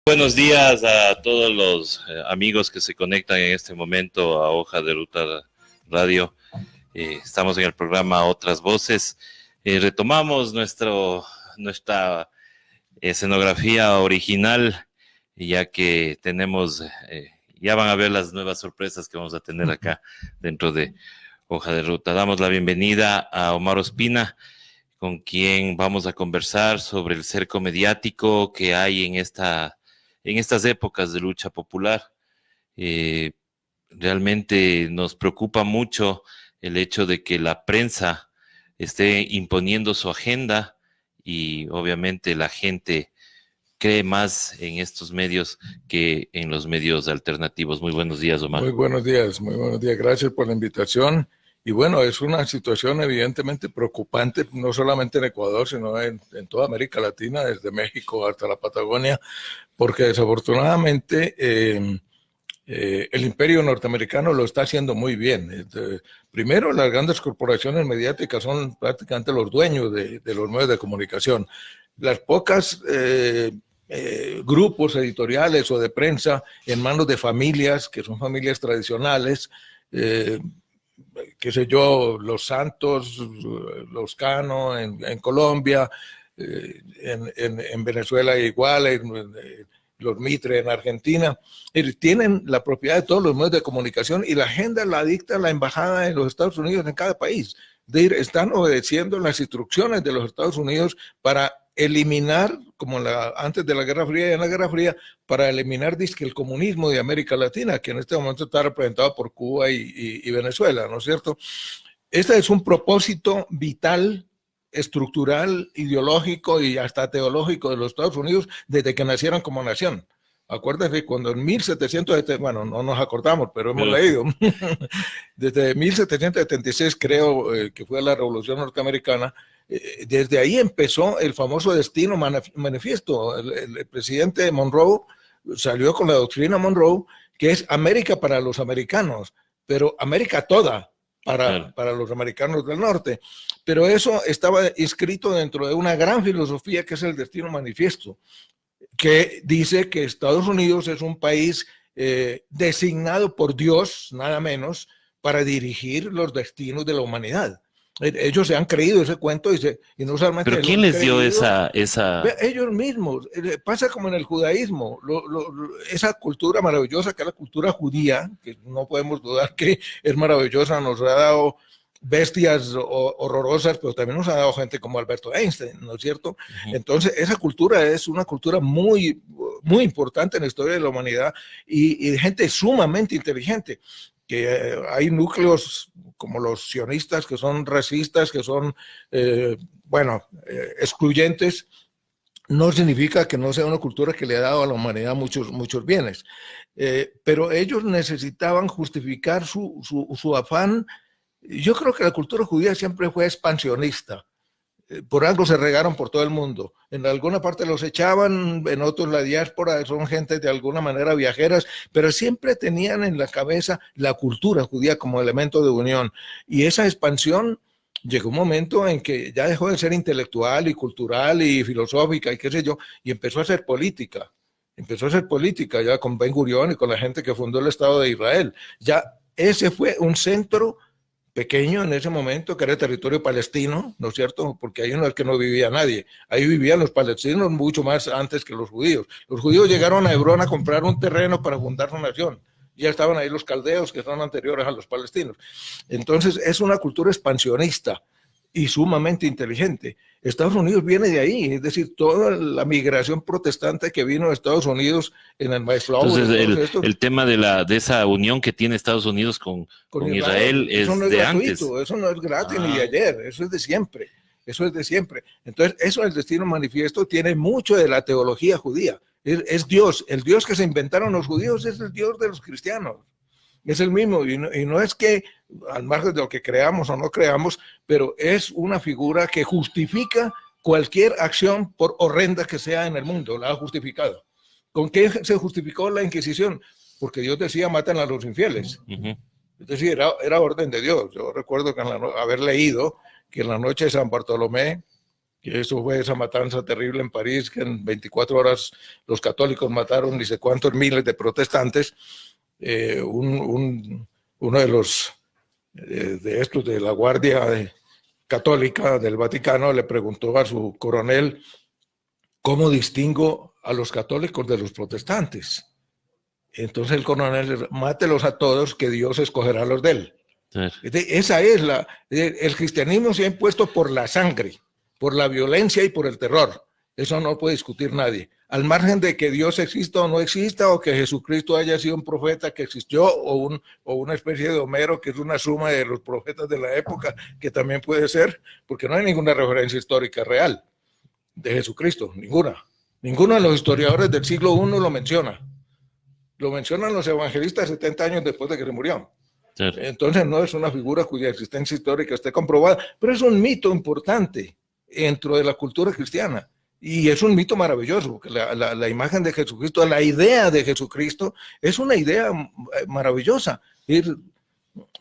Buenos días a todos los amigos que se conectan en este momento a Hoja de Ruta Radio. Estamos en el programa Otras Voces. Retomamos nuestra escenografía original, ya que tenemos, ya van a ver las nuevas sorpresas que vamos a tener acá dentro de Hoja de Ruta. Damos la bienvenida a Omar Ospina, con quien vamos a conversar sobre el cerco mediático que hay en estas épocas de lucha popular. Realmente nos preocupa mucho el hecho de que la prensa esté imponiendo su agenda y obviamente la gente cree más en estos medios que en los medios alternativos. Muy buenos días, Omar. Muy buenos días. Gracias por la invitación. Y bueno, es una situación evidentemente preocupante, no solamente en Ecuador, sino en toda América Latina, desde México hasta la Patagonia, porque desafortunadamente el imperio norteamericano lo está haciendo muy bien. Primero, las grandes corporaciones mediáticas son prácticamente los dueños de los medios de comunicación. Las pocas grupos editoriales o de prensa en manos de familias, que son familias tradicionales, qué sé yo, los Santos, los Cano en Colombia, en Venezuela igual, los Mitre en Argentina, tienen la propiedad de todos los medios de comunicación y la agenda la dicta la embajada de los Estados Unidos en cada país. Están obedeciendo las instrucciones de los Estados Unidos para eliminar, como antes de la Guerra Fría y en la Guerra Fría, para eliminar el comunismo de América Latina, que en este momento está representado por Cuba y Venezuela, ¿no es cierto? Este es un propósito vital, estructural, ideológico y hasta teológico de los Estados Unidos desde que nacieron como nación. Acuérdense, cuando en 1700, bueno, no nos acordamos, pero hemos leído, desde 1776 creo que fue la Revolución Norteamericana, desde ahí empezó el famoso Destino Manifiesto. El presidente Monroe salió con la doctrina Monroe, que es América para los americanos, pero América toda para los americanos del norte. Pero eso estaba inscrito dentro de una gran filosofía que es el Destino Manifiesto, que dice que Estados Unidos es un país designado por Dios, nada menos, para dirigir los destinos de la humanidad. Ellos se han creído ese cuento y no solamente... ¿Pero quién les dio esa...? Ellos mismos. Pasa como en el judaísmo, esa cultura maravillosa que es la cultura judía, que no podemos dudar que es maravillosa, nos ha dado bestias horrorosas, pero también nos ha dado gente como Alberto Einstein, ¿no es cierto? Entonces, esa cultura es una cultura muy, muy importante en la historia de la humanidad y de gente sumamente inteligente, que hay núcleos como los sionistas que son racistas, que son, excluyentes. No significa que no sea una cultura que le ha dado a la humanidad muchos bienes, pero ellos necesitaban justificar su afán. Yo creo que la cultura judía siempre fue expansionista. Por algo se regaron por todo el mundo. En alguna parte los echaban, en otros la diáspora, son gente de alguna manera viajeras, pero siempre tenían en la cabeza la cultura judía como elemento de unión. Y esa expansión llegó un momento en que ya dejó de ser intelectual y cultural y filosófica y qué sé yo, y empezó a ser política. Empezó a ser política ya con Ben Gurión y con la gente que fundó el Estado de Israel. Ya ese fue un centro pequeño en ese momento, que era el territorio palestino, ¿no es cierto? Porque ahí no es que no vivía nadie, ahí vivían los palestinos mucho más antes que los judíos. Los judíos llegaron a Hebrón a comprar un terreno para fundar su nación. Ya estaban ahí los caldeos, que son anteriores a los palestinos. Entonces, es una cultura expansionista y sumamente inteligente. Estados Unidos viene de ahí, es decir, toda la migración protestante que vino de Estados Unidos en el Mayflower. Entonces, el tema de esa unión que tiene Estados Unidos con Israel es no de gratuito, antes. Eso no es gratis ni de ayer, eso es de siempre. Eso es de siempre. Entonces, eso del Destino Manifiesto tiene mucho de la teología judía. Es Dios. El Dios que se inventaron los judíos es el Dios de los cristianos. Es el mismo, y no es que, al margen de lo que creamos o no creamos, pero es una figura que justifica cualquier acción, por horrenda que sea en el mundo, la ha justificado. ¿Con qué se justificó la Inquisición? Porque Dios decía, matan a los infieles. Es decir, era orden de Dios. Yo recuerdo que haber leído que en la noche de San Bartolomé, que eso fue esa matanza terrible en París, que en 24 horas los católicos mataron ni sé cuántos miles de protestantes. Uno de los de estos de la Guardia Católica del Vaticano le preguntó a su coronel: ¿cómo distingo a los católicos de los protestantes? Entonces el coronel: mátelos a todos, que Dios escogerá a los de él. Esa es el cristianismo se ha impuesto por la sangre, por la violencia y por el terror. Eso no puede discutir nadie. Al margen de que Dios exista o no exista, o que Jesucristo haya sido un profeta que existió, o una especie de Homero, que es una suma de los profetas de la época, que también puede ser, porque no hay ninguna referencia histórica real de Jesucristo, ninguna. Ninguno de los historiadores del siglo I lo menciona. Lo mencionan los evangelistas 70 años después de que se murió. Claro. Entonces no es una figura cuya existencia histórica esté comprobada, pero es un mito importante dentro de la cultura cristiana. Y es un mito maravilloso, porque la imagen de Jesucristo, la idea de Jesucristo, es una idea maravillosa. Ir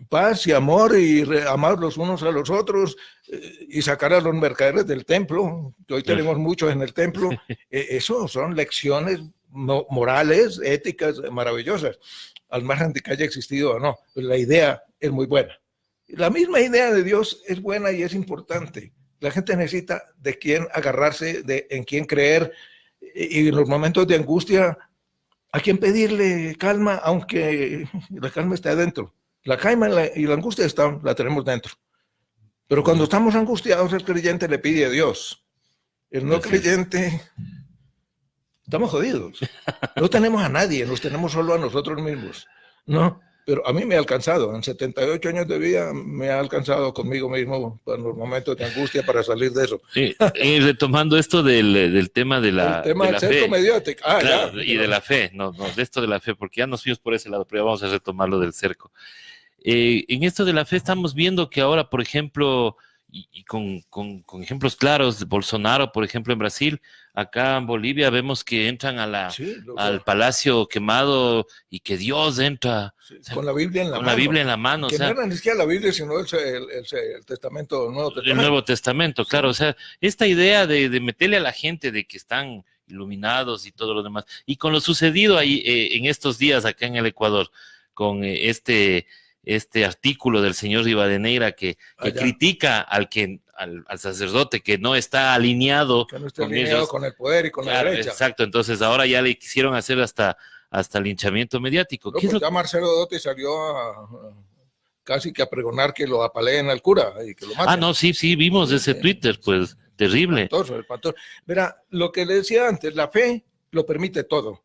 paz y amor, y amar los unos a los otros, y sacar a los mercaderes del templo, que hoy tenemos muchos en el templo. Eso son lecciones morales, éticas maravillosas, al margen de que haya existido o no. Pues la idea es muy buena. La misma idea de Dios es buena y es importante. La gente necesita de quién agarrarse, en quién creer, y en los momentos de angustia, a quién pedirle calma, aunque la calma esté adentro. La calma y la angustia la tenemos dentro. Pero cuando estamos angustiados, el creyente le pide a Dios. El no creyente, estamos jodidos. No tenemos a nadie, nos tenemos solo a nosotros mismos, ¿no? Pero a mí me ha alcanzado, en 78 años de vida me ha alcanzado conmigo mismo en los momentos de angustia para salir de eso. Sí, y retomando esto del tema de la, el tema del cerco mediático. Claro, y de la fe, no, de esto de la fe, porque ya nos fuimos por ese lado, pero ya vamos a retomar lo del cerco. En esto de la fe estamos viendo que ahora, por ejemplo, y con ejemplos claros, Bolsonaro, por ejemplo, en Brasil, acá en Bolivia vemos que entran al Palacio Quemado y que Dios entra. Sí, con la Biblia en la mano. La Biblia en la mano. Que no era ni siquiera la Biblia, sino el Testamento, Nuevo Testamento. El Nuevo Testamento, sí. Claro. O sea, esta idea de meterle a la gente de que están iluminados y todo lo demás. Y con lo sucedido ahí en estos días acá en el Ecuador, con este artículo del señor Rivadeneira que critica al sacerdote que no está alineado, con el poder y con la derecha. Exacto, entonces ahora ya le quisieron hacer hasta linchamiento mediático. No, pues ya Marcelo Dotti salió casi que a pregonar que lo apaleen al cura y que lo maten. No, sí, vimos ese Twitter, pues terrible. El pastor. Mira, lo que le decía antes, la fe lo permite todo.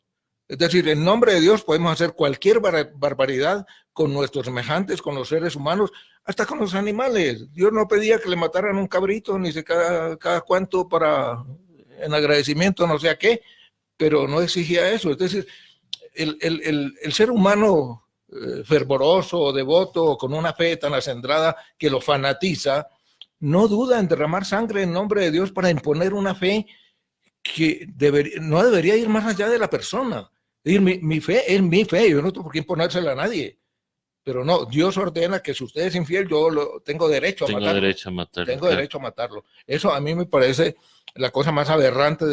Es decir, en nombre de Dios podemos hacer cualquier barbaridad con nuestros semejantes, con los seres humanos, hasta con los animales. Dios no pedía que le mataran un cabrito, ni sé cada cuánto en agradecimiento, no sé a qué, pero no exigía eso. Es decir, el ser humano fervoroso o devoto, o con una fe tan acendrada que lo fanatiza, no duda en derramar sangre en nombre de Dios para imponer una fe que no debería ir más allá de la persona. Es decir, mi fe es mi fe, yo no tengo por qué imponérsela a nadie. Pero no, Dios ordena que si usted es infiel, yo tengo derecho a matarlo. Tengo derecho a matarlo. Eso a mí me parece la cosa más aberrante,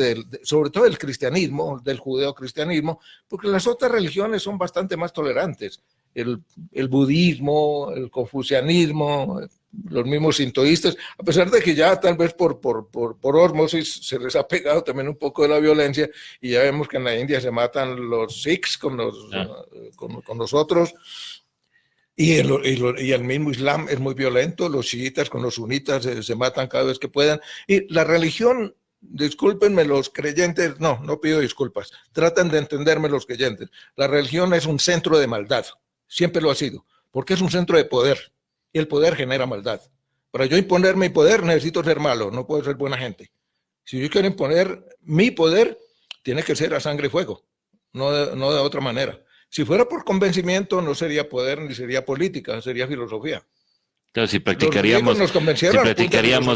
sobre todo del cristianismo, del judeocristianismo, porque las otras religiones son bastante más tolerantes. El budismo, el confucianismo, los mismos sintoístas, a pesar de que ya tal vez por ósmosis se les ha pegado también un poco de la violencia, y ya vemos que en la India se matan los sikhs con los otros, y el mismo Islam es muy violento, los chiitas con los sunitas se matan cada vez que puedan, y la religión, discúlpenme los creyentes, no pido disculpas, tratan de entenderme los creyentes, la religión es un centro de maldad, siempre lo ha sido, porque es un centro de poder, y el poder genera maldad. Para yo imponer mi poder necesito ser malo, no puedo ser buena gente. Si yo quiero imponer mi poder, tiene que ser a sangre y fuego, no de otra manera. Si fuera por convencimiento, no sería poder ni sería política, sería filosofía. Claro, si practicaríamos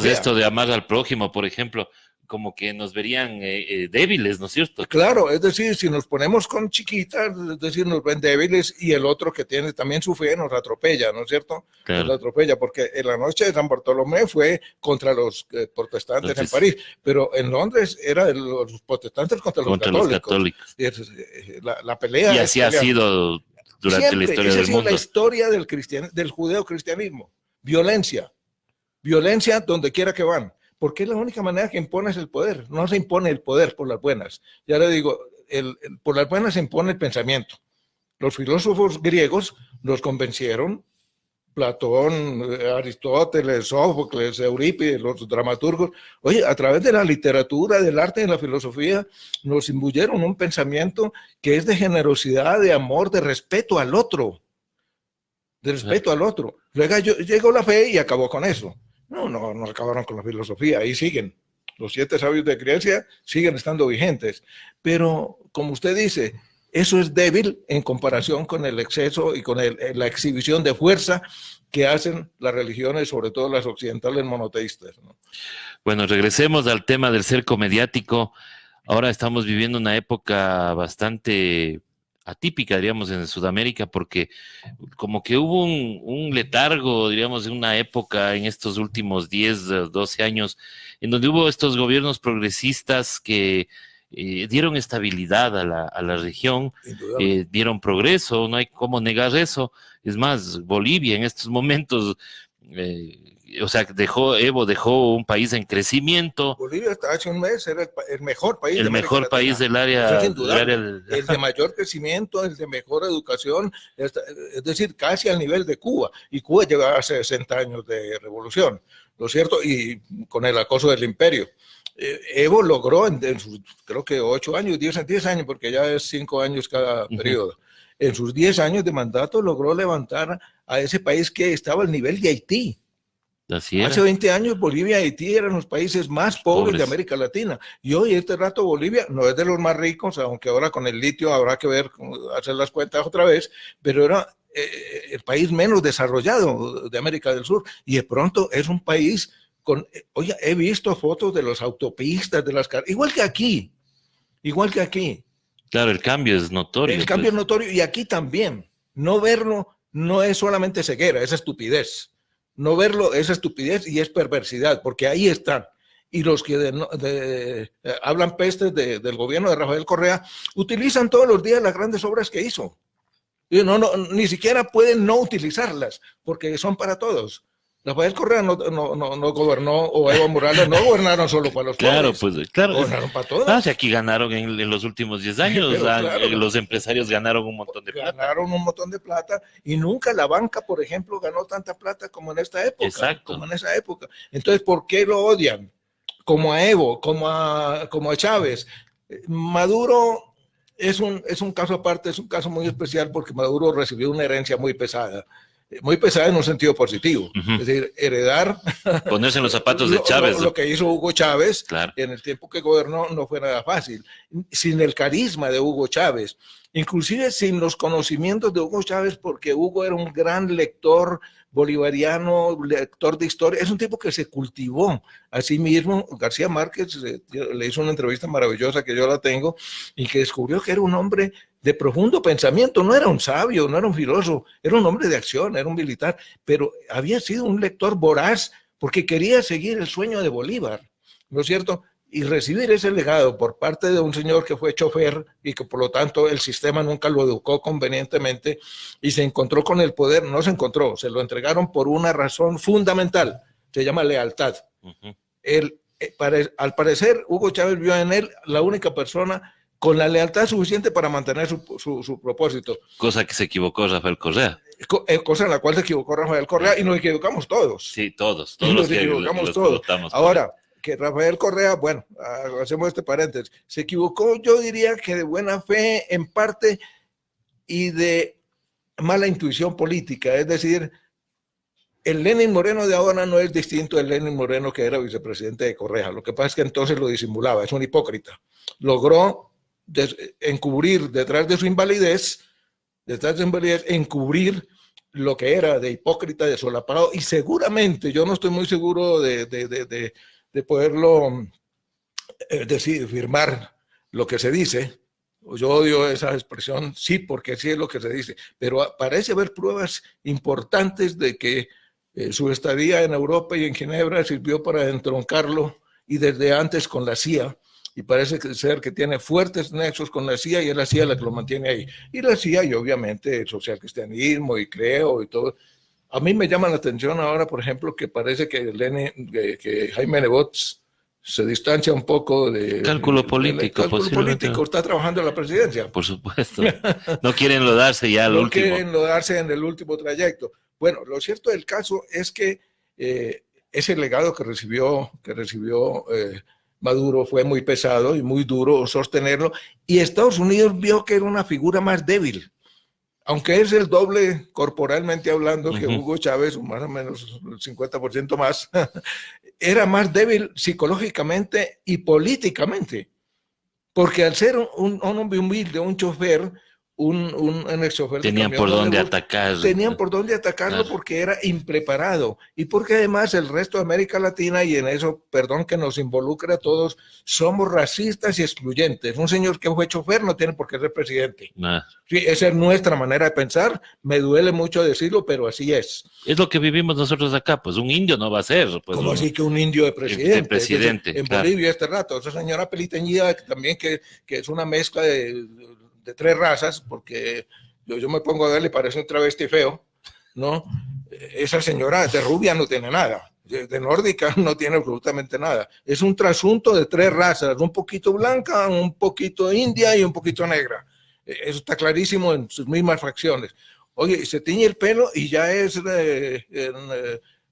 de esto de amar al prójimo, por ejemplo, como que nos verían débiles, ¿no es cierto? Claro, es decir, si nos ponemos con chiquitas, es decir, nos ven débiles y el otro que tiene también su fe nos atropella, ¿no es cierto? Claro. Nos atropella, porque en la noche de San Bartolomé fue contra los protestantes en París, pero en Londres era los protestantes contra los católicos. La pelea. Y así ha sido durante siempre, la historia esa del ha sido mundo. La historia del judeocristianismo. Violencia donde quiera que van. Porque es la única manera que impones el poder. No se impone el poder por las buenas. Ya le digo, por las buenas se impone el pensamiento. Los filósofos griegos los convencieron, Platón, Aristóteles, Sófocles, Eurípides, los dramaturgos. Oye, a través de la literatura, del arte y de la filosofía, nos imbuyeron un pensamiento que es de generosidad, de amor, de respeto al otro. De respeto al otro. Luego llegó la fe y acabó con eso. No acabaron con la filosofía, ahí siguen. Los 7 sabios de Grecia siguen estando vigentes. Pero, como usted dice, eso es débil en comparación con el exceso y con la exhibición de fuerza que hacen las religiones, sobre todo las occidentales monoteístas, ¿no? Bueno, regresemos al tema del cerco mediático. Ahora estamos viviendo una época bastante atípica, diríamos, en Sudamérica, porque como que hubo un letargo, diríamos, de una época en estos últimos 10, 12 años, en donde hubo estos gobiernos progresistas que dieron estabilidad a la región, dieron progreso, no hay cómo negar eso. Es más, Bolivia en estos momentos, o sea, Evo dejó un país en crecimiento. Bolivia hasta hace un mes era el mejor país. El mejor país del área. El de mayor crecimiento, el de mejor educación, es decir, casi al nivel de Cuba. Y Cuba lleva hace 60 años de revolución, ¿no es cierto? Y con el acoso del imperio. Evo logró en sus, creo que 8 años, 10 años, porque ya es 5 años cada periodo. En sus 10 años de mandato logró levantar a ese país que estaba al nivel de Haití. Hace 20 años Bolivia y Haití eran los países más pobres de América Latina. Y hoy, este rato, Bolivia no es de los más ricos, aunque ahora con el litio habrá que ver, hacer las cuentas otra vez, pero era el país menos desarrollado de América del Sur. Y de pronto es un país con... Oye, he visto fotos de las autopistas, de las carreteras, igual que aquí. Claro, el cambio es notorio. El cambio es notorio, y aquí también. No verlo no es solamente ceguera, es estupidez. No verlo es estupidez y es perversidad, porque ahí están. Y los que hablan pestes del gobierno de Rafael Correa utilizan todos los días las grandes obras que hizo. Y ni siquiera pueden no utilizarlas, porque son para todos. Rafael Correa no gobernó, o Evo Morales no gobernaron solo para los pobres. Claro. Gobernaron para todos. Aquí ganaron en los últimos 10 años. Claro, los empresarios ganaron un montón de plata. Ganaron un montón de plata, y nunca la banca, por ejemplo, ganó tanta plata como en esta época. Exacto. Como en esa época. Entonces, ¿por qué lo odian? Como a Evo, como a Chávez. Maduro es un caso aparte, es un caso muy especial, porque Maduro recibió una herencia muy pesada en un sentido positivo. Es decir, heredar... Ponerse en los zapatos de Chávez. Lo que hizo Hugo Chávez, claro, en el tiempo que gobernó, no fue nada fácil. Sin el carisma de Hugo Chávez, inclusive sin los conocimientos de Hugo Chávez, porque Hugo era un gran lector bolivariano, lector de historia. Es un tipo que se cultivó a sí mismo. García Márquez le hizo una entrevista maravillosa, que yo la tengo, y que descubrió que era un hombre de profundo pensamiento. No era un sabio, no era un filósofo, era un hombre de acción, era un militar, pero había sido un lector voraz, porque quería seguir el sueño de Bolívar, ¿no es cierto? Y recibir ese legado por parte de un señor que fue chofer, y que por lo tanto el sistema nunca lo educó convenientemente, y se encontró con el poder. No se encontró, se lo entregaron por una razón fundamental, se llama lealtad. Al parecer, Hugo Chávez vio en él la única persona con la lealtad suficiente para mantener su propósito. Cosa que se equivocó Rafael Correa. Cosa en la cual se equivocó Rafael Correa, y nos equivocamos todos. Sí, todos nos equivocamos todos. Ahora, que Rafael Correa, bueno, hacemos este paréntesis, se equivocó, yo diría que de buena fe en parte, y de mala intuición política. Es decir, el Lenin Moreno de ahora no es distinto del Lenin Moreno que era vicepresidente de Correa. Lo que pasa es que entonces lo disimulaba, es un hipócrita. Logró encubrir detrás de su invalidez, encubrir lo que era de hipócrita, de solapado, y seguramente, yo no estoy muy seguro de poderlo es decir, firmar lo que se dice. Yo odio esa expresión, sí, porque sí es lo que se dice, pero parece haber pruebas importantes de que su estadía en Europa y en Ginebra sirvió para entroncarlo, y desde antes con la CIA, y parece ser que tiene fuertes nexos con la CIA, y es la CIA la que lo mantiene ahí. Y la CIA, y obviamente el socialcristianismo, y creo, y todo. A mí me llama la atención ahora, por ejemplo, que parece que Jaime Nebot se distancia un poco Cálculo político, cálculo político, está trabajando en la presidencia. Por supuesto. No quieren enlodarse ya al no último. No quieren enlodarse en el último trayecto. Bueno, lo cierto del caso es que ese legado que recibió Maduro fue muy pesado y muy duro sostenerlo, y Estados Unidos vio que era una figura más débil. Aunque es el doble corporalmente hablando que Hugo Chávez, más o menos el 50% más, era más débil psicológicamente y políticamente, porque al ser un hombre humilde, un chofer, un chofer tenían por dónde atacar. Tenían por dónde atacarlo, claro, porque era impreparado, y porque además el resto de América Latina, y en eso, perdón que nos involucre a todos, somos racistas y excluyentes. Un señor que fue chofer no tiene por qué ser presidente. Sí, esa es nuestra manera de pensar, me duele mucho decirlo, pero así es. Es lo que vivimos nosotros acá, pues un indio no va a ser. Pues, ¿cómo así que un indio de presidente? De presidente, en claro. Bolivia este rato, esa señora peliteñida también que es una mezcla de tres razas, porque yo me pongo a verle, parece un travesti feo, ¿no? Esa señora de rubia no tiene nada, de nórdica no tiene absolutamente nada. Es un trasunto de tres razas, un poquito blanca, un poquito india y un poquito negra. Eso está clarísimo en sus mismas facciones. Oye, se tiñe el pelo y ya es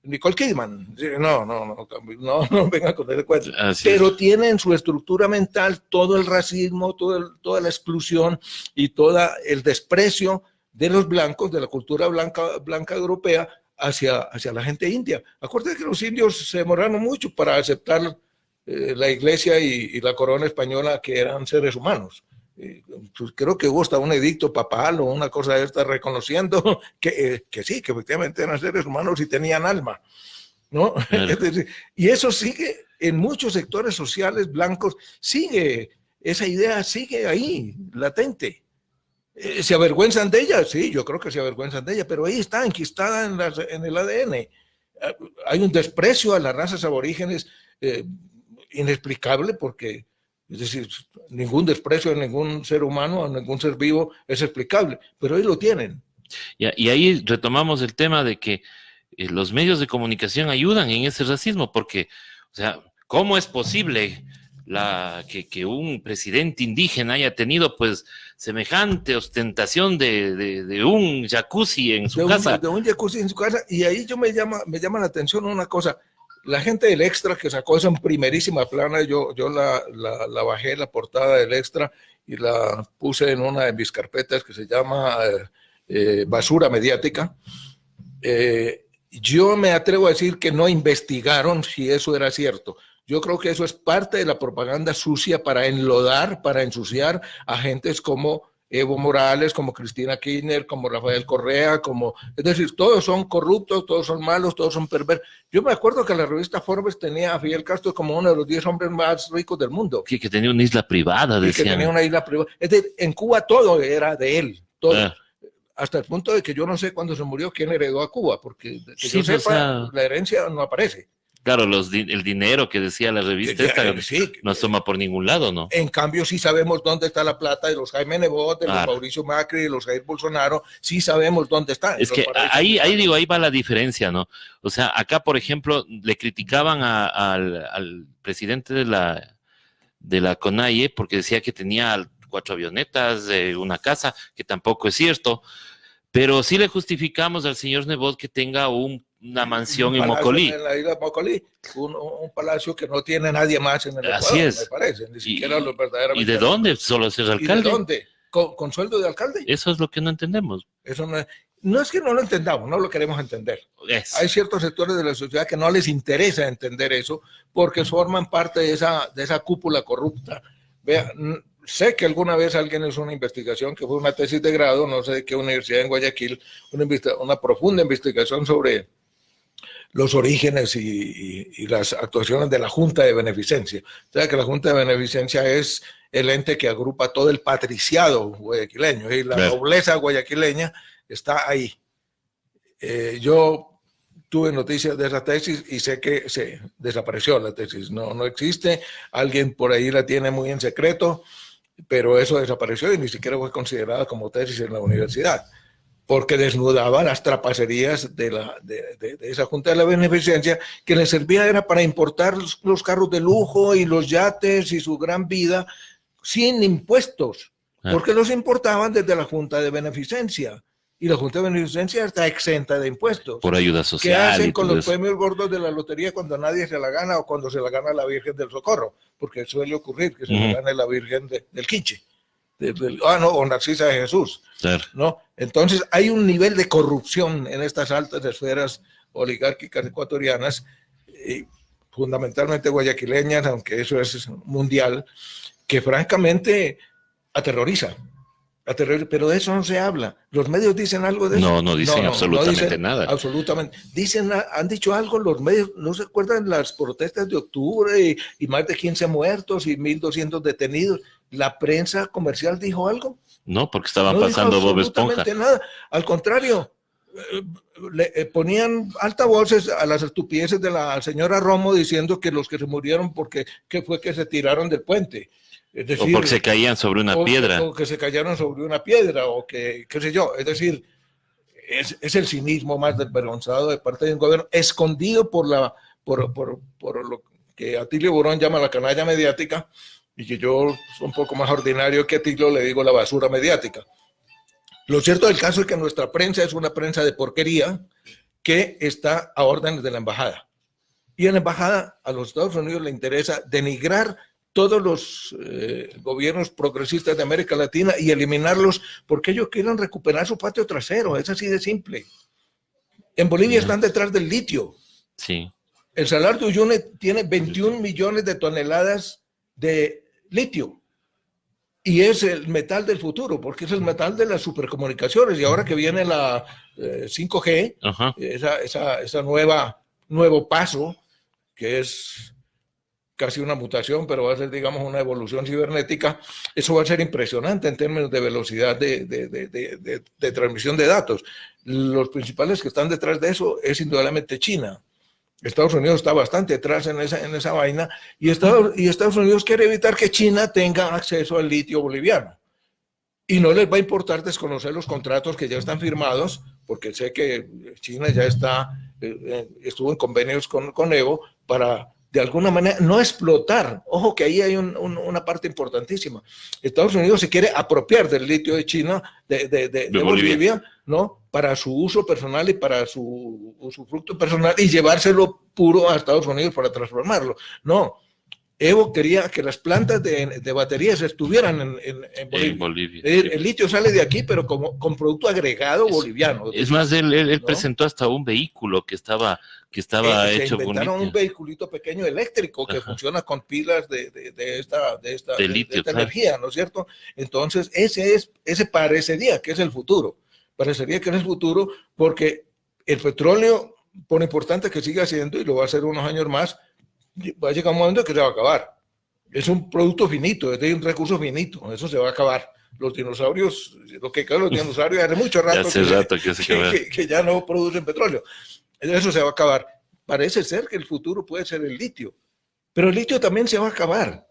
Nicole Kidman. No venga con ese cuento. Pero tiene en su estructura mental todo el racismo, toda la exclusión y todo el desprecio de los blancos, de la cultura blanca europea hacia la gente india. Acuérdate que los indios se demoraron mucho para aceptar la iglesia y la corona española, que eran seres humanos. Creo que hubo hasta un edicto papal o una cosa de esta reconociendo que sí, que efectivamente eran seres humanos y tenían alma, ¿no? Es decir, y eso sigue en muchos sectores sociales blancos, esa idea sigue ahí, latente. ¿Se avergüenzan de ella? Sí, yo creo que se avergüenzan de ella, pero ahí está enquistada en el ADN. Hay un desprecio a las razas aborígenes inexplicable, porque es decir, ningún desprecio a ningún ser humano, a ningún ser vivo es explicable, pero ahí lo tienen. Y ahí retomamos el tema de que los medios de comunicación ayudan en ese racismo, porque, o sea, ¿cómo es posible que un presidente indígena haya tenido, pues, semejante ostentación de un jacuzzi en su casa? De un jacuzzi en su casa, y ahí me llama la atención una cosa. La gente del Extra, que sacó eso en primerísima plana, yo la bajé, la portada del Extra, y la puse en una de mis carpetas que se llama Basura Mediática. Yo me atrevo a decir que no investigaron si eso era cierto. Yo creo que eso es parte de la propaganda sucia para enlodar, para ensuciar a gentes como Evo Morales, como Cristina Kirchner, como Rafael Correa, es decir, todos son corruptos, todos son malos, todos son perversos. Yo me acuerdo que la revista Forbes tenía a Fidel Castro como uno de los 10 hombres más ricos del mundo. Sí, que tenía una isla privada, decían. Que tenía una isla privada. Es decir, en Cuba todo era de él, todo. Hasta el punto de que yo no sé cuándo se murió quién heredó a Cuba, porque que yo sepa, la herencia no aparece. Claro, el dinero que decía la revista no toma por ningún lado, ¿no? En cambio, sí sabemos dónde está la plata de los Jaime Nebot, de los Mauricio Macri, de los Jair Bolsonaro, sí sabemos dónde está. Es que ahí va la diferencia, ¿no? O sea, acá, por ejemplo, le criticaban al presidente de la CONAIE porque decía que tenía 4 avionetas, una casa, que tampoco es cierto, pero sí le justificamos al señor Nebot que tenga una mansión en Mocolí. En la isla de Mocolí, un palacio que no tiene nadie más en el Ecuador, así es. Me parece, ni siquiera los verdaderamente. ¿Y de dónde? Solo ser alcalde. ¿Y de dónde? ¿Con sueldo de alcalde? Eso es lo que no entendemos. Eso no es que no lo entendamos, no lo queremos entender. Hay ciertos sectores de la sociedad que no les interesa entender eso, porque forman parte de esa cúpula corrupta. Vea, sé que alguna vez alguien hizo una investigación, que fue una tesis de grado, no sé de qué universidad en Guayaquil, una profunda investigación sobre los orígenes y las actuaciones de la Junta de Beneficencia. O sea que la Junta de Beneficencia es el ente que agrupa todo el patriciado guayaquileño y la nobleza guayaquileña está ahí. Yo tuve noticias de esa tesis y sé que se desapareció la tesis, no existe, alguien por ahí la tiene muy en secreto, pero eso desapareció y ni siquiera fue considerada como tesis en la universidad, porque desnudaba las trapacerías de esa Junta de la Beneficencia, que le servía era para importar los carros de lujo y los yates y su gran vida sin impuestos, porque los importaban desde la Junta de Beneficencia. Y la Junta de Beneficencia está exenta de impuestos. Por ayuda social. ¿Qué hacen con los premios gordos de la lotería cuando nadie se la gana o cuando se la gana la Virgen del Socorro? Porque suele ocurrir que se la gane la Virgen del Quiche. O Narcisa de Jesús. Claro. ¿No? Entonces hay un nivel de corrupción en estas altas esferas oligárquicas ecuatorianas, fundamentalmente guayaquileñas, aunque eso es mundial, que francamente aterroriza. Pero de eso no se habla. ¿Los medios dicen algo de eso? No dicen absolutamente dicen nada. Absolutamente. Han dicho algo los medios, ¿no se acuerdan las protestas de octubre y más de 15 muertos y 1.200 detenidos? ¿La prensa comercial dijo algo? No, porque estaban pasando Bob Esponja. Nada. Al contrario, le ponían altavoces a las estupideces de la señora Romo diciendo que los que se murieron porque fue que se tiraron del puente. Es decir, o porque se caían sobre una piedra. O que se cayeron sobre una piedra, o que, qué sé yo. Es decir, es el cinismo más desvergonzado de parte de un gobierno, escondido por lo que Atilio Borón llama la canalla mediática, y que yo, un poco más ordinario que Atilio, le digo la basura mediática. Lo cierto del caso es que nuestra prensa es una prensa de porquería que está a órdenes de la embajada. Y en la embajada a los Estados Unidos le interesa denigrar todos los gobiernos progresistas de América Latina y eliminarlos porque ellos quieren recuperar su patio trasero. Es así de simple. En Bolivia están detrás del litio. Sí. El Salar de Uyuni tiene 21 millones de toneladas de litio y es el metal del futuro porque es el metal de las supercomunicaciones, y ahora que viene la 5G, esa nuevo paso que es casi una mutación, pero va a ser, digamos, una evolución cibernética. Eso va a ser impresionante en términos de velocidad de transmisión de datos. Los principales que están detrás de eso es indudablemente China. Estados Unidos está bastante atrás en esa vaina, y Estados Unidos quiere evitar que China tenga acceso al litio boliviano. Y no les va a importar desconocer los contratos que ya están firmados, porque sé que China ya estuvo en convenios con Evo para de alguna manera no explotar. Ojo que ahí hay una parte importantísima. Estados Unidos se quiere apropiar del litio de China, de Bolivia, ¿no? Para su uso personal y para su usufructo personal, y llevárselo puro a Estados Unidos para transformarlo. No. Evo quería que las plantas de baterías estuvieran en Bolivia. El litio sale de aquí, pero con producto agregado boliviano. Es más, él presentó hasta un vehículo que estaba hecho con litio. Se inventaron un vehiculito pequeño eléctrico que funciona con pilas de esta energía, ¿no es cierto? Entonces, ese parecería que es el futuro. Parecería que es el futuro porque el petróleo, por importante que siga siendo, y lo va a hacer unos años más, va a llegar un momento que se va a acabar. Es un producto finito, es un recurso finito, eso se va a acabar. Los dinosaurios, lo que quedan los dinosaurios hace mucho rato, que ya no producen petróleo. Eso se va a acabar. Parece ser que el futuro puede ser el litio, pero el litio también se va a acabar.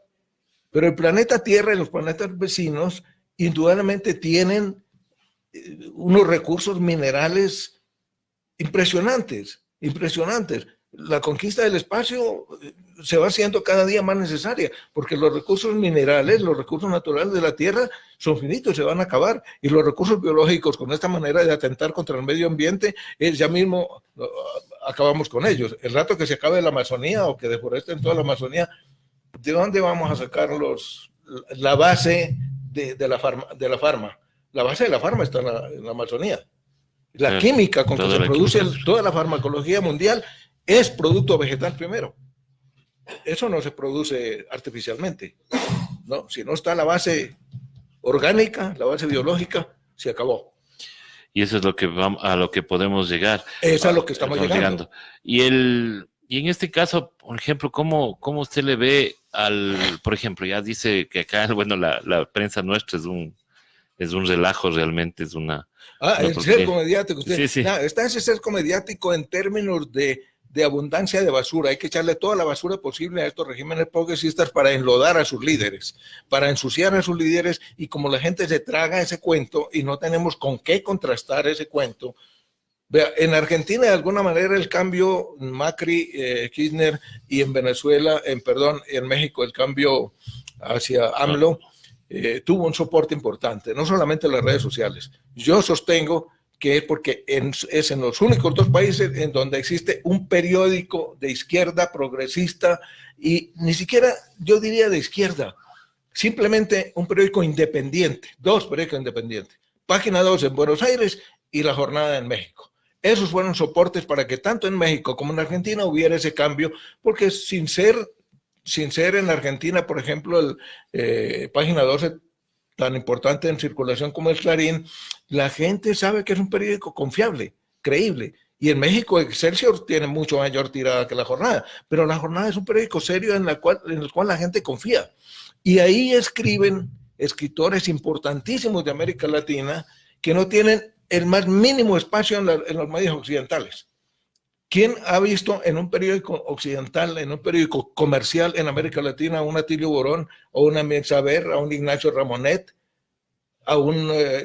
Pero el planeta Tierra y los planetas vecinos indudablemente tienen unos recursos minerales impresionantes. La conquista del espacio se va haciendo cada día más necesaria, porque los recursos minerales, los recursos naturales de la Tierra son finitos, se van a acabar, y los recursos biológicos, con esta manera de atentar contra el medio ambiente, ya mismo acabamos con ellos. El rato que se acabe la Amazonía o que deforesten toda la Amazonía, ¿de dónde vamos a sacar la base de la farma? La base de la farma está en la Amazonía. La química con que se produce toda la farmacología mundial es producto vegetal primero. Eso no se produce artificialmente, ¿no? Si no está la base orgánica, la base biológica, se acabó. y eso es lo que vamos, a lo que podemos llegar. Es a lo que estamos llegando. Y en este caso, por ejemplo, ¿cómo usted le ve por ejemplo, ya dice que acá, bueno, la prensa nuestra es un relajo realmente, es una... el cerco mediático. Usted, sí. Está ese cerco mediático en términos de abundancia de basura. Hay que echarle toda la basura posible a estos regímenes progresistas para enlodar a sus líderes, para ensuciar a sus líderes, y como la gente se traga ese cuento y no tenemos con qué contrastar ese cuento. Vea, en Argentina de alguna manera el cambio Macri, Kirchner, y en Venezuela, en México el cambio hacia AMLO tuvo un soporte importante, no solamente en las redes sociales. Yo sostengo que es porque es en los únicos dos países en donde existe un periódico de izquierda progresista, y ni siquiera yo diría de izquierda, simplemente un periódico independiente, dos periódicos independientes, Página 2 en Buenos Aires y La Jornada en México. Esos fueron soportes para que tanto en México como en Argentina hubiera ese cambio, porque sin ser en Argentina, por ejemplo, Página 12 tan importante en circulación como el Clarín, la gente sabe que es un periódico confiable, creíble. Y en México Excelsior tiene mucho mayor tirada que La Jornada, pero La Jornada es un periódico serio en el cual la gente confía. Y ahí escriben escritores importantísimos de América Latina que no tienen el más mínimo espacio en los medios occidentales. ¿Quién ha visto en un periódico occidental, en un periódico comercial en América Latina, a un Atilio Borón, o una Mensaber, a un Ignacio Ramonet,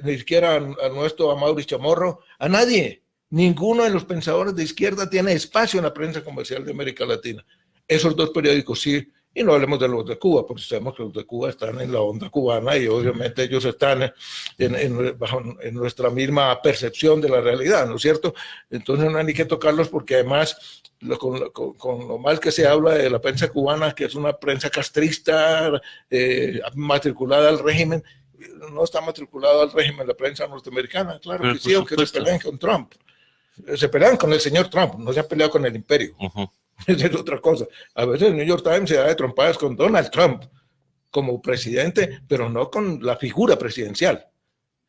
ni siquiera a nuestro a Mauricio Chamorro? A nadie. Ninguno de los pensadores de izquierda tiene espacio en la prensa comercial de América Latina. Esos dos periódicos sí, y no hablemos de los de Cuba, porque sabemos que los de Cuba están en la onda cubana y obviamente ellos están en nuestra misma percepción de la realidad, ¿no es cierto? Entonces no hay ni que tocarlos, porque además con lo mal que se habla de la prensa cubana, que es una prensa castrista, matriculada al régimen. No está matriculada al régimen la prensa norteamericana, claro que sí, aunque se pelean con Trump. Se pelean con el señor Trump, no se han peleado con el imperio. Esa es otra cosa. A veces el New York Times se da de trompadas con Donald Trump como presidente, pero no con la figura presidencial,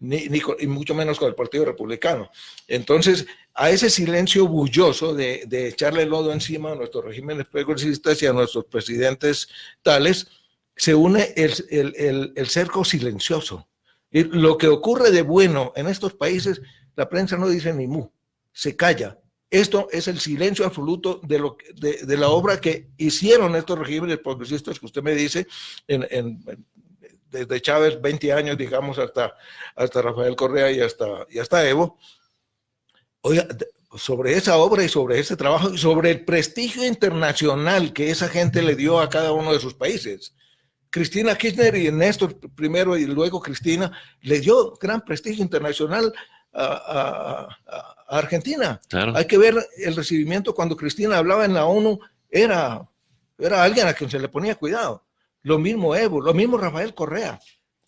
y mucho menos con el Partido Republicano. Entonces, a ese silencio bulloso de echarle lodo encima a nuestros regímenes progresistas y a nuestros presidentes tales, se une el cerco silencioso. Y lo que ocurre de bueno en estos países, la prensa no dice ni mu, se calla. Esto es el silencio absoluto de la obra que hicieron estos regímenes progresistas que usted me dice, desde Chávez, 20 años, digamos, hasta Rafael Correa y hasta Evo. Oiga, sobre esa obra y sobre ese trabajo y sobre el prestigio internacional que esa gente le dio a cada uno de sus países. Cristina Kirchner y Néstor primero y luego Cristina le dio gran prestigio internacional a Argentina. Claro. Hay que ver el recibimiento cuando Cristina hablaba en la ONU, era alguien a quien se le ponía cuidado. Lo mismo Evo, lo mismo Rafael Correa.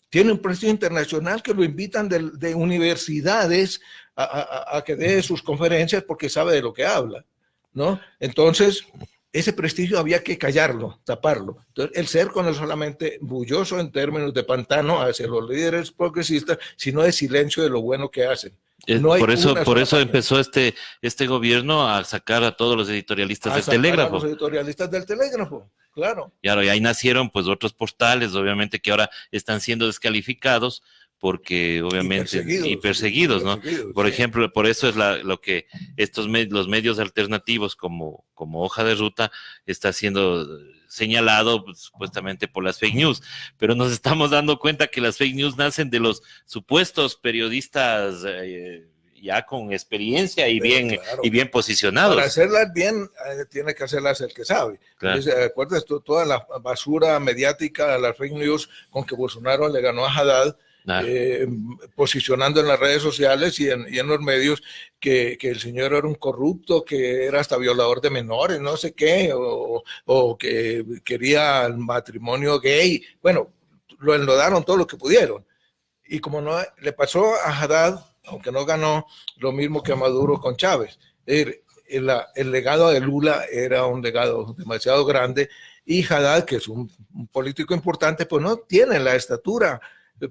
Tiene un prestigio internacional que lo invitan de universidades a que dé sus conferencias porque sabe de lo que habla, ¿no? Entonces, ese prestigio había que callarlo, taparlo. Entonces, el cerco no es solamente bulloso en términos de pantano hacia los líderes progresistas, sino de silencio de lo bueno que hacen. No por eso empezó este gobierno a sacar a todos los editorialistas del Telégrafo. A los editorialistas del Telégrafo, claro. Y ahí nacieron pues otros portales, obviamente, que ahora están siendo descalificados porque obviamente y perseguidos, ¿no? Por ejemplo, por eso es lo que los medios alternativos como Hoja de Ruta está siendo señalado pues, supuestamente por las fake news, pero nos estamos dando cuenta que las fake news nacen de los supuestos periodistas ya con experiencia y bien posicionados. Para hacerlas bien, tiene que hacerlas el que sabe. Claro. ¿Acuerdas toda la basura mediática, las fake news con que Bolsonaro le ganó a Haddad? Posicionando en las redes sociales y en los medios que el señor era un corrupto, que era hasta violador de menores, no sé qué, o que quería el matrimonio gay. Bueno, lo enlodaron todo lo que pudieron. Y como no le pasó a Haddad, aunque no ganó, lo mismo que a Maduro con Chávez. El legado de Lula era un legado demasiado grande, y Haddad, que es un político importante, pues no tiene la estatura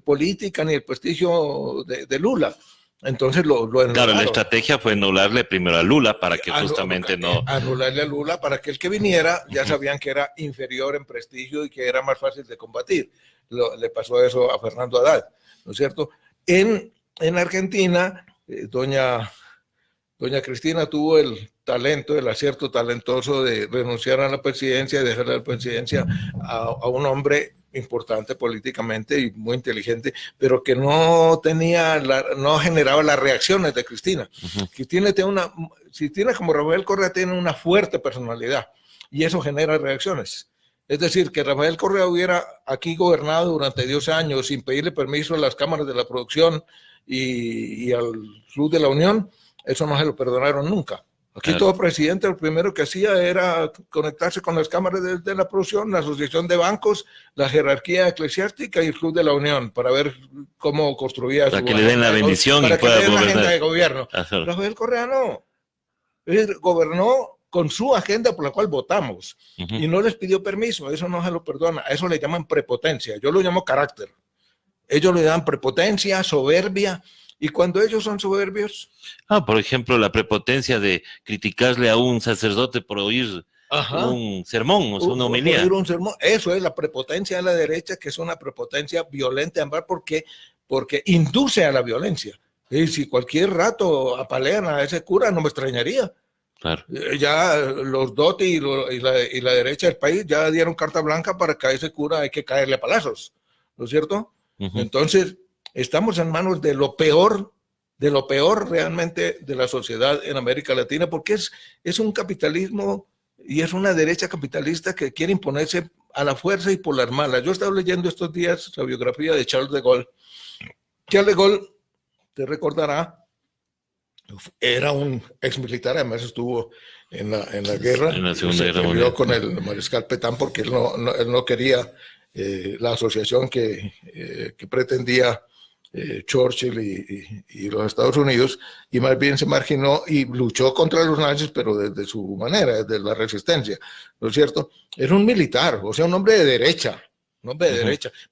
política ni el prestigio de Lula. Entonces lo Claro, anularon. la estrategia fue anularle primero a Lula para que justamente no... Anularle a Lula para que el que viniera ya sabían que era inferior en prestigio y que era más fácil de combatir. Le pasó eso a Fernando Haddad, ¿no es cierto? En Argentina, doña Cristina tuvo el talento, el acierto talentoso de renunciar a la presidencia y dejar la presidencia a un hombre importante políticamente y muy inteligente, pero que no generaba las reacciones de Cristina. Cristina como Rafael Correa tiene una fuerte personalidad y eso genera reacciones. Es decir, que Rafael Correa hubiera aquí gobernado durante 10 años sin pedirle permiso a las cámaras de la producción y al Club de la Unión, eso no se lo perdonaron nunca. Aquí todo presidente lo primero que hacía era conectarse con las cámaras de la producción, la asociación de bancos, la jerarquía eclesiástica y el Club de la Unión para ver cómo construía para que le den la bendición y pueda gobernar. La agenda de gobernar. gobierno. Ajá. Rafael Correa no. Él gobernó con su agenda por la cual votamos y no les pidió permiso. Eso no se lo perdona. A eso le llaman prepotencia. Yo lo llamo carácter. Ellos le dan prepotencia, soberbia. Y cuando ellos son soberbios... por ejemplo, la prepotencia de criticarle a un sacerdote por oír un sermón, o sea, una homilía. Un sermón. Eso es la prepotencia de la derecha, que es una prepotencia violenta, porque induce a la violencia. Y si cualquier rato apalean a ese cura, no me extrañaría. Claro. Ya los Dotti y la derecha del país ya dieron carta blanca para que a ese cura hay que caerle a palazos, ¿no es cierto? Entonces... estamos en manos de lo peor realmente de la sociedad en América Latina, porque es un capitalismo y es una derecha capitalista que quiere imponerse a la fuerza y por las malas. Yo he estado leyendo estos días la biografía de Charles de Gaulle. Charles de Gaulle, te recordará, era un ex militar, además estuvo en la guerra. En la Segunda Guerra Mundial. Se peleó con el mariscal Pétain porque él no quería la asociación que pretendía Churchill y los Estados Unidos, y más bien se marginó y luchó contra los nazis, pero desde su manera, desde la resistencia, ¿no es cierto? Era un militar, o sea, un hombre de derecha,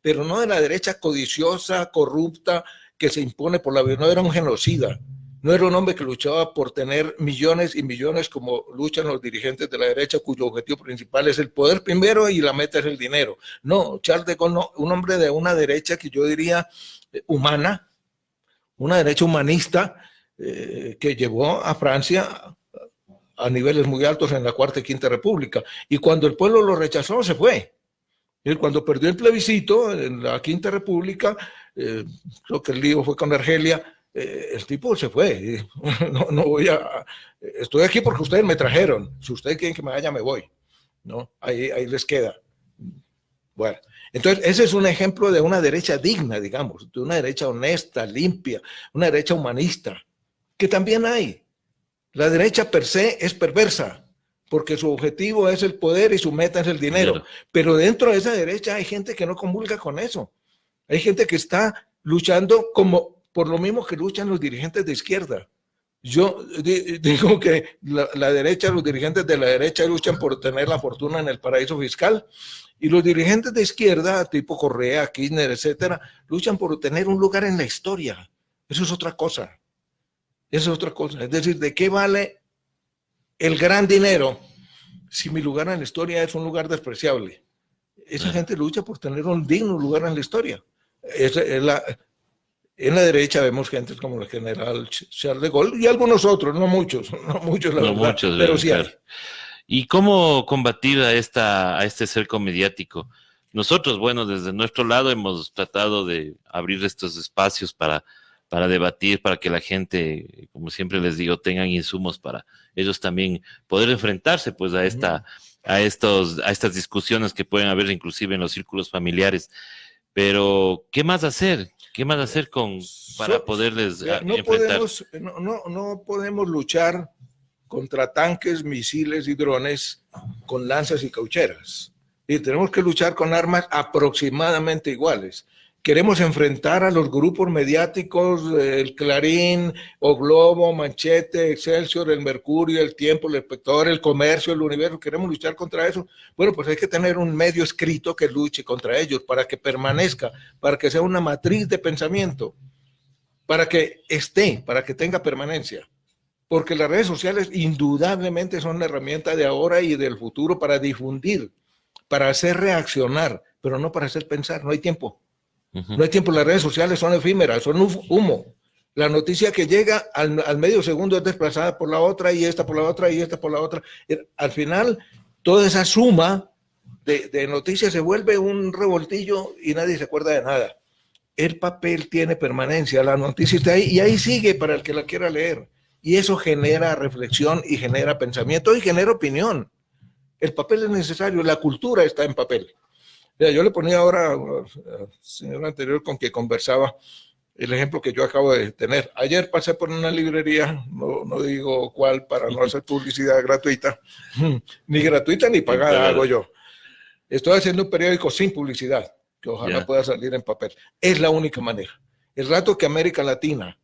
pero no de la derecha codiciosa, corrupta, que se impone por la vida. No era un genocida, no era un hombre que luchaba por tener millones y millones como luchan los dirigentes de la derecha, cuyo objetivo principal es el poder primero y la meta es el dinero. No, Charles de Gaulle no, un hombre de una derecha que yo diría humana, una derecha humanista que llevó a Francia a niveles muy altos en la Cuarta y Quinta República. Y cuando el pueblo lo rechazó, se fue. Y cuando perdió el plebiscito en la Quinta República, creo que el lío fue con Argelia, el tipo se fue. No voy estoy aquí porque ustedes me trajeron. Si ustedes quieren que me vaya, me voy. ¿No? Ahí les queda. Bueno, entonces ese es un ejemplo de una derecha digna, digamos, de una derecha honesta, limpia, una derecha humanista, que también hay. La derecha per se es perversa, porque su objetivo es el poder y su meta es el dinero. Pero dentro de esa derecha hay gente que no comulga con eso. Hay gente que está luchando por lo mismo que luchan los dirigentes de izquierda. Yo digo que la derecha, los dirigentes de la derecha luchan por tener la fortuna en el paraíso fiscal, y los dirigentes de izquierda, tipo Correa, Kirchner, etcétera, luchan por tener un lugar en la historia. Eso es otra cosa. Eso es otra cosa. Es decir, ¿de qué vale el gran dinero si mi lugar en la historia es un lugar despreciable? Esa gente lucha por tener un digno lugar en la historia. En la derecha vemos gente como el general Charles de Gaulle y algunos otros, no muchos, la verdad, pero sí hay. ¿Y cómo combatir a este cerco mediático? Nosotros, bueno, desde nuestro lado hemos tratado de abrir estos espacios para debatir, para que la gente, como siempre les digo, tengan insumos para ellos también poder enfrentarse pues a estas discusiones que pueden haber inclusive en los círculos familiares. Pero, ¿qué más hacer? ¿Qué más hacer para poderles enfrentar? No podemos luchar contra tanques, misiles y drones con lanzas y caucheras. Y tenemos que luchar con armas aproximadamente iguales. Queremos enfrentar a los grupos mediáticos, el Clarín, O Globo, Manchete, Excelsior, el Mercurio, el Tiempo, el Espectador, el Comercio, el Universo. Queremos luchar contra eso. Bueno, pues hay que tener un medio escrito que luche contra ellos para que permanezca, para que sea una matriz de pensamiento. para que esté, para que tenga permanencia. Porque las redes sociales indudablemente son la herramienta de ahora y del futuro para difundir, para hacer reaccionar, pero no para hacer pensar. No hay tiempo. No hay tiempo. Las redes sociales son efímeras, son humo. La noticia que llega al medio segundo es desplazada por la otra y esta por la otra y esta por la otra. Al final, toda esa suma de noticias se vuelve un revoltillo y nadie se acuerda de nada. El papel tiene permanencia, la noticia está ahí y ahí sigue para el que la quiera leer. Y eso genera reflexión y genera pensamiento y genera opinión. El papel es necesario, la cultura está en papel. Mira, yo le ponía ahora al señor anterior con que conversaba el ejemplo que yo acabo de tener. Ayer pasé por una librería, no digo cuál para no hacer publicidad gratuita, ni gratuita ni pagada hago yo. Estoy haciendo un periódico sin publicidad, que ojalá pueda salir en papel. Es la única manera. El rato que América Latina,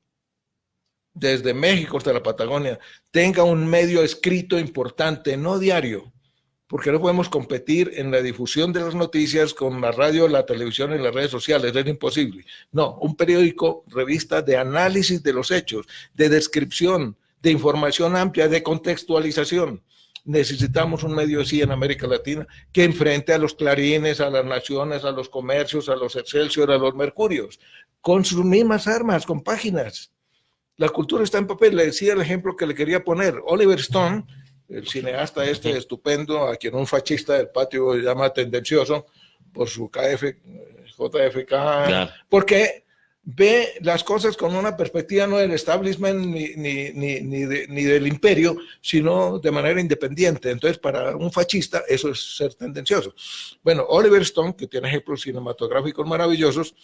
desde México hasta la Patagonia, tenga un medio escrito importante, no diario, porque no podemos competir en la difusión de las noticias con la radio, la televisión y las redes sociales, es imposible. No, un periódico, revista de análisis de los hechos, de descripción, de información amplia, de contextualización. Necesitamos un medio así en América Latina que enfrente a los Clarines, a las Naciones, a los Comercios, a los Excelsior, a los Mercurios, con sus mismas armas, con páginas. La cultura está en papel. Le decía el ejemplo que le quería poner. Oliver Stone, el cineasta estupendo, a quien un fascista del patio llama tendencioso por su JFK, claro, porque ve las cosas con una perspectiva no del establishment ni del imperio, sino de manera independiente. Entonces, para un fascista, eso es ser tendencioso. Bueno, Oliver Stone, que tiene ejemplos cinematográficos maravillosos,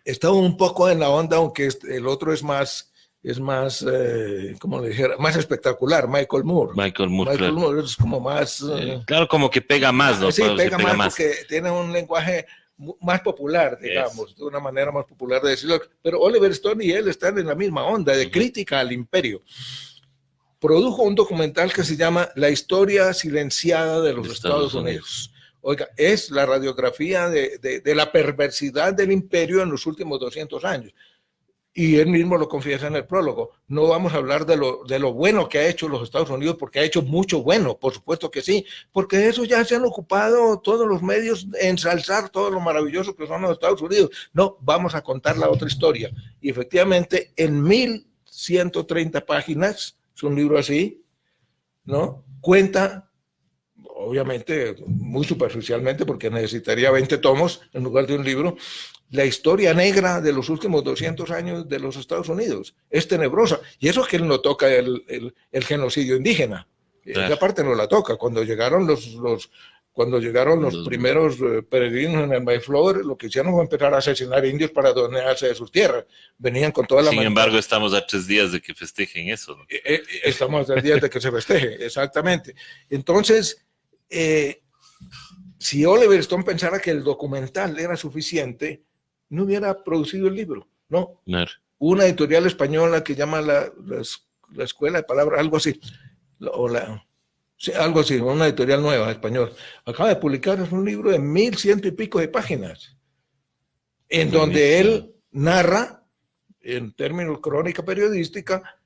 está un poco en la onda, aunque el otro es más como le dijera, más espectacular. Michael Moore, claro. Es como más... claro, como que pega más, ¿no? Sí, pega más porque tiene un lenguaje más popular, digamos, de una manera más popular de decirlo. Pero Oliver Stone y él están en la misma onda de crítica al imperio. Produjo un documental que se llama La historia silenciada de los Estados Unidos. Oiga, es la radiografía de la perversidad del imperio en los últimos 200 años. Y él mismo lo confiesa en el prólogo. No vamos a hablar de lo bueno que ha hecho los Estados Unidos, porque ha hecho mucho bueno, por supuesto que sí, porque eso ya se han ocupado todos los medios en ensalzar todo lo maravilloso que son los Estados Unidos. No, vamos a contar la otra historia. Y efectivamente, en 1130 páginas, es un libro así, ¿no? Cuenta, obviamente, muy superficialmente, porque necesitaría 20 tomos en lugar de un libro, la historia negra de los últimos 200 años de los Estados Unidos. Es tenebrosa. Y eso es que él no toca el genocidio indígena. Claro. Esa parte no la toca. Cuando llegaron los primeros peregrinos en el Mayflower, lo que hicieron fue empezar a asesinar indios para adueñarse de sus tierras. Venían con toda la... Sin embargo, estamos a 3 días de que festejen eso, ¿no? Estamos a 3 días de que se festeje, exactamente. Entonces, si Oliver Stone pensara que el documental era suficiente, no hubiera producido el libro, ¿no? Claro. Una editorial española que llama la Escuela de Palabras, algo así, sí, algo así, una editorial nueva, español, acaba de publicar un libro de 1100 y pico de páginas, en donde él narra, en términos crónica periodística,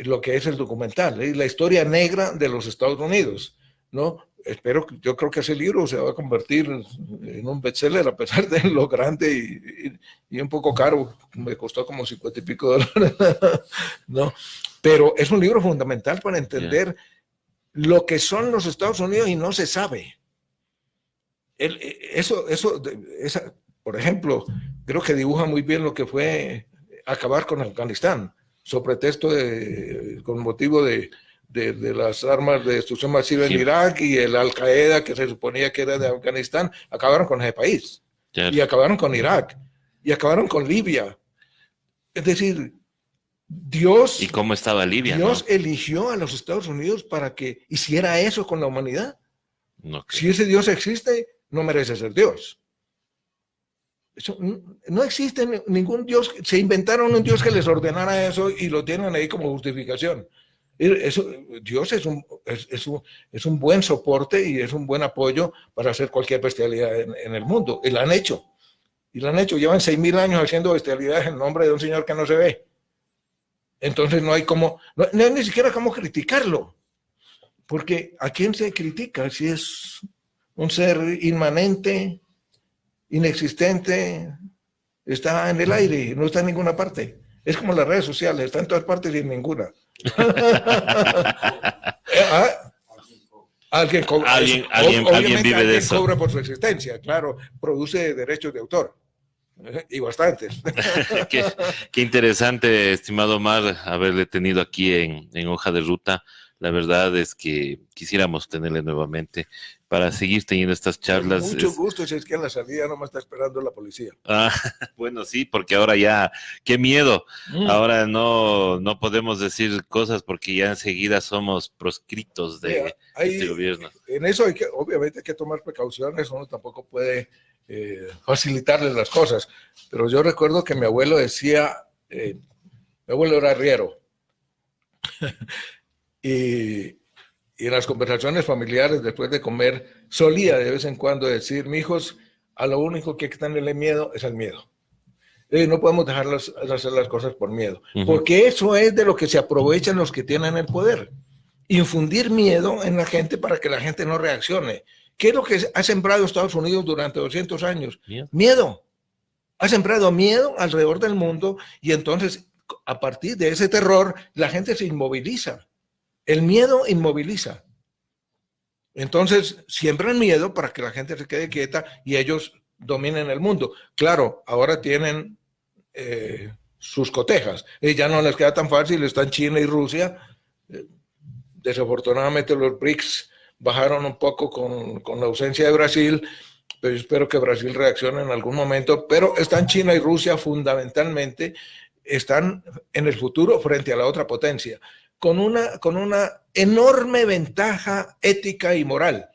lo que es el documental, la historia negra de los Estados Unidos, ¿no? Yo creo que ese libro se va a convertir en un bestseller, a pesar de lo grande y un poco caro. Me costó como $50 y pico, ¿no? Pero es un libro fundamental para entender lo que son los Estados Unidos y no se sabe. Por ejemplo, creo que dibuja muy bien lo que fue acabar con Afganistán, sobre pretexto con motivo de las armas de destrucción masiva en Irak y el Al-Qaeda, que se suponía que era de Afganistán, acabaron con ese país. Y acabaron con Irak. Y acabaron con Libia. Es decir, Dios... ¿Y cómo estaba Libia? Dios eligió a los Estados Unidos para que hiciera eso con la humanidad. Si ese Dios existe, no merece ser Dios. No existe ningún Dios. Se inventaron un Dios que les ordenara eso y lo tienen ahí como justificación. Dios es un buen soporte y es un buen apoyo para hacer cualquier bestialidad en el mundo, y la han hecho. Y lo han hecho, llevan 6.000 años haciendo bestialidades en nombre de un señor que no se ve. Entonces no hay ni siquiera cómo criticarlo. Porque ¿a quién se critica? Si es un ser inmanente, inexistente, está en el aire, no está en ninguna parte. Es como las redes sociales, está en todas partes y en ninguna. Alguien vive de eso. Cobra por su existencia, claro, produce derechos de autor. Y bastantes. Qué interesante, estimado Omar, haberle tenido aquí en Hoja de Ruta. La verdad es que quisiéramos tenerle nuevamente para seguir teniendo estas charlas. Mucho gusto, si es que a la salida no me está esperando la policía. Bueno, sí, porque ahora ya, qué miedo. Ahora no podemos decir cosas porque ya enseguida somos proscritos de este gobierno. En eso obviamente hay que tomar precauciones, uno tampoco puede facilitarles las cosas. Pero yo recuerdo que mi abuelo decía, mi abuelo era arriero. Y en las conversaciones familiares después de comer solía de vez en cuando decir: mijos, a lo único que hay que tenerle miedo es al miedo. No podemos dejarlos hacer las cosas por miedo, porque eso es de lo que se aprovechan los que tienen el poder. Infundir miedo en la gente para que la gente no reaccione. ¿Qué es lo que ha sembrado Estados Unidos durante 200 años? Miedo. Ha sembrado miedo alrededor del mundo y entonces a partir de ese terror la gente se inmoviliza. El miedo inmoviliza. Entonces siembran miedo para que la gente se quede quieta y ellos dominen el mundo. Claro, ahora tienen sus cotejas. Ya no les queda tan fácil, están China y Rusia. Desafortunadamente los BRICS bajaron un poco con la ausencia de Brasil, pero yo espero que Brasil reaccione en algún momento. Pero están China y Rusia fundamentalmente, están en el futuro frente a la otra potencia. Con una enorme ventaja ética y moral,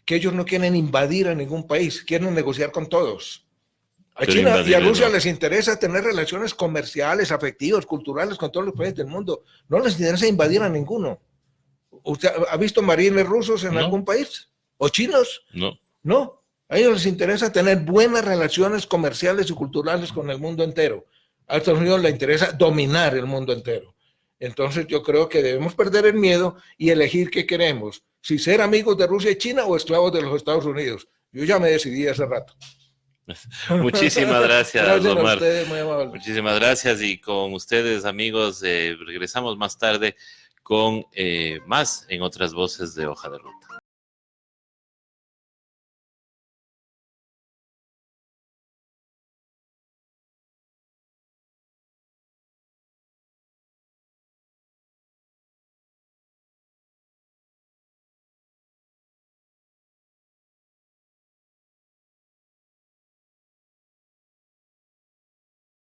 que ellos no quieren invadir a ningún país, quieren negociar con todos. A China y a Rusia les interesa tener relaciones comerciales, afectivas, culturales con todos los países del mundo. No les interesa invadir a ninguno. ¿Usted ha visto marines rusos en algún país? ¿O chinos? No. A ellos les interesa tener buenas relaciones comerciales y culturales con el mundo entero. A Estados Unidos les interesa dominar el mundo entero. Entonces yo creo que debemos perder el miedo y elegir qué queremos. Si ser amigos de Rusia y China o esclavos de los Estados Unidos. Yo ya me decidí hace rato. Muchísimas gracias, Omar. A ustedes, muy amable. Muchísimas gracias y con ustedes, amigos, regresamos más tarde con más en Otras Voces de Hoja de Ruta.